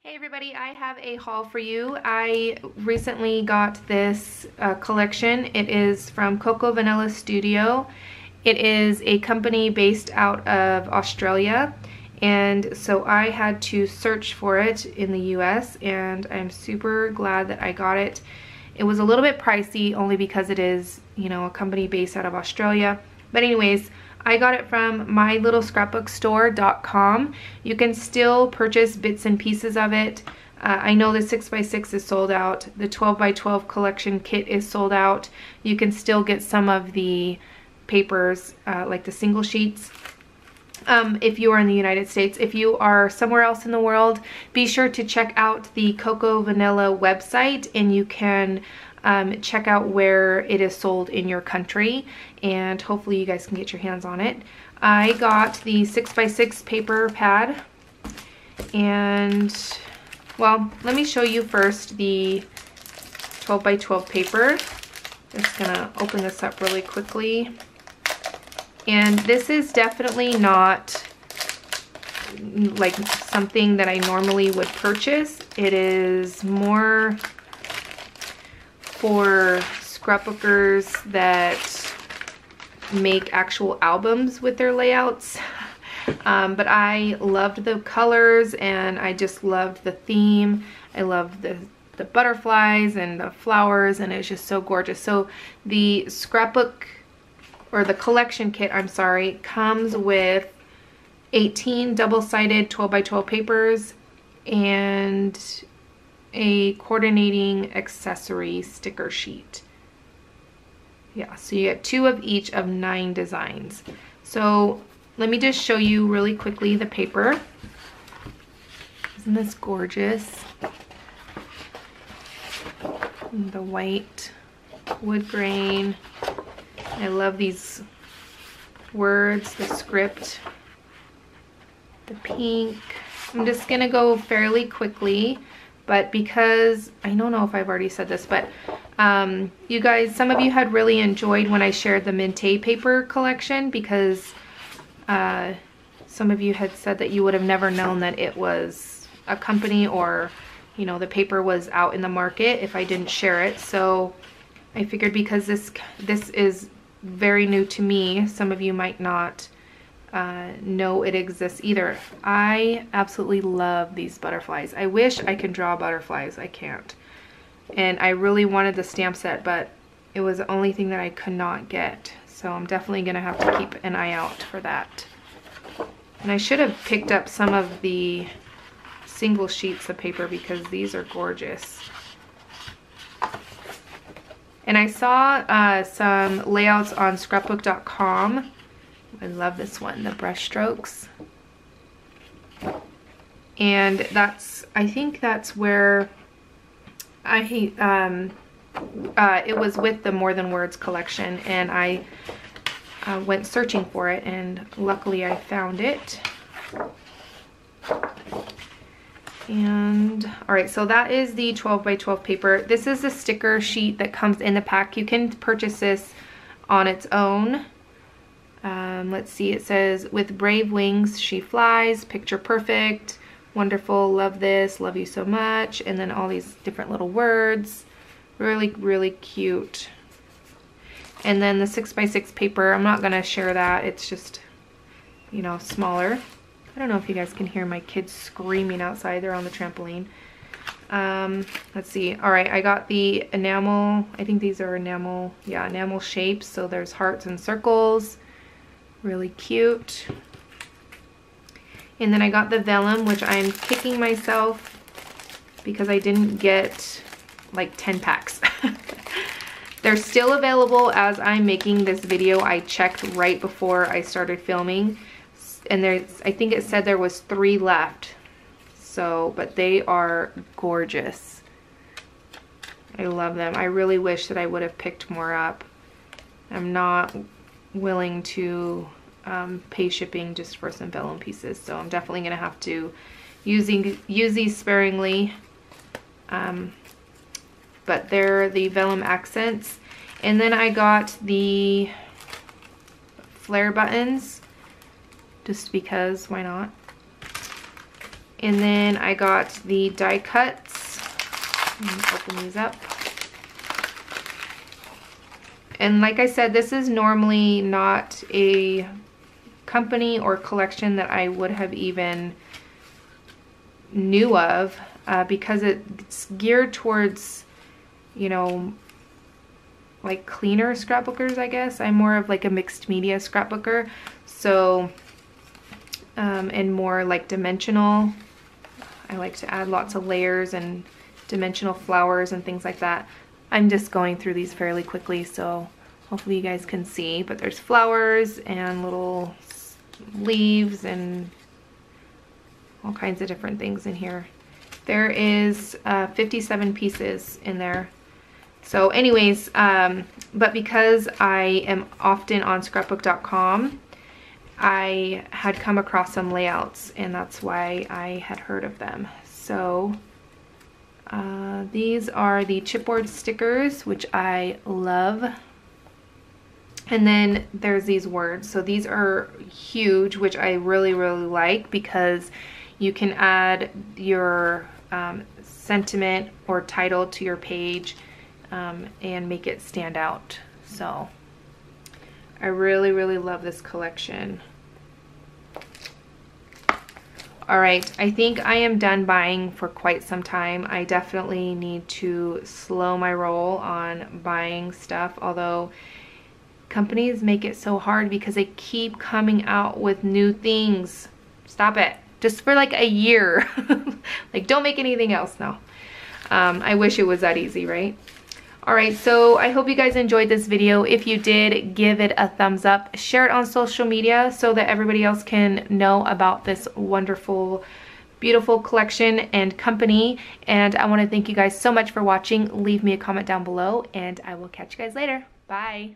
Hey everybody, I have a haul for you. I recently got this collection. It is from Cocoa Vanilla Studio. It is a company based out of Australia, and so I had to search for it in the US, and I'm super glad that I got it. It was a little bit pricey only because it is, you know, a company based out of Australia. But anyways, I got it from mylittlescrapbookstore.com. You can still purchase bits and pieces of it. I know the 6x6 is sold out. The 12x12 collection kit is sold out. You can still get some of the papers, like the single sheets, if you are in the United States. If you are somewhere else in the world, be sure to check out the Cocoa Vanilla website, and you can check out where it is sold in your country, and hopefully you guys can get your hands on it. I got the 6x6 paper pad, and well, let me show you first the 12x12 paper. Just gonna open this up really quickly. And this is definitely not like something that I normally would purchase. It is more for scrapbookers that make actual albums with their layouts. But I loved the colors, and I just loved the theme. I loved the butterflies and the flowers, and it's just so gorgeous. So the scrapbook, or the collection kit, I'm sorry, comes with 18 double-sided 12x12 papers and a coordinating accessory sticker sheet. Yeah, so you get 2 of each of 9 designs. So let me just show you really quickly the paper. Isn't this gorgeous? The white wood grain. I love these words, the script, the pink. I'm just gonna go fairly quickly, but because I don't know if I've already said this, but you guys, some of you had really enjoyed when I shared the Minté paper collection, because some of you had said that you would have never known that it was a company, or you know, the paper was out in the market if I didn't share it. So I figured, because this is very new to me, some of you might not know it exists either. I absolutely love these butterflies. I wish I could draw butterflies. I can't. And I really wanted the stamp set, but it was the only thing that I could not get. So I'm definitely gonna have to keep an eye out for that. And I should have picked up some of the single sheets of paper, because these are gorgeous. And I saw some layouts on scrapbook.com. I love this one, the brush strokes. And I think that's where it was with the More Than Words collection, and I went searching for it, and luckily I found it. And all right, so that is the 12x12 paper. This is the sticker sheet that comes in the pack. You can purchase this on its own. Let's see, it says, with brave wings she flies, picture perfect, wonderful, love this, love you so much, and then all these different little words. Really, really cute. And then the 6x6 paper, I'm not gonna share that. It's just, you know, smaller. I don't know if you guys can hear my kids screaming outside. They're on the trampoline. Let's see. All right, I got the enamel. I think these are enamel, yeah, enamel shapes. So there's hearts and circles. Really cute. And then I got the vellum, which I'm kicking myself because I didn't get like 10 packs. They're still available as I'm making this video. I checked right before I started filming, and I think it said there was 3 left. So, but they are gorgeous. I love them. I really wish that I would have picked more up. I'm not willing to pay shipping just for some vellum pieces, so I'm definitely gonna have to use these sparingly. But they're the vellum accents. And then I got the flare buttons, just because, why not? And then I got the die cuts. Open these up. And like I said, this is normally not a company or collection that I would have even knew of because it's geared towards, you know, like cleaner scrapbookers, I guess. I'm more of like a mixed media scrapbooker, so and more like dimensional. I like to add lots of layers and dimensional flowers and things like that. I'm just going through these fairly quickly, so hopefully you guys can see, but there's flowers and little leaves and all kinds of different things in here. There is 57 pieces in there. So anyways, but because I am often on scrapbook.com, I had come across some layouts, and that's why I had heard of them. So these are the chipboard stickers, which I love. And then there's these words. So these are huge, which I really, really like because you can add your sentiment or title to your page and make it stand out. So I really, really love this collection. All right, I think I am done buying for quite some time. I definitely need to slow my roll on buying stuff, although companies make it so hard because they keep coming out with new things. Stop it. Just for like a year. Like, don't make anything else now. I wish it was that easy, right? All right, so I hope you guys enjoyed this video. If you did, give it a thumbs up. Share it on social media so that everybody else can know about this wonderful, beautiful collection and company. And I want to thank you guys so much for watching. Leave me a comment down below, and I will catch you guys later. Bye.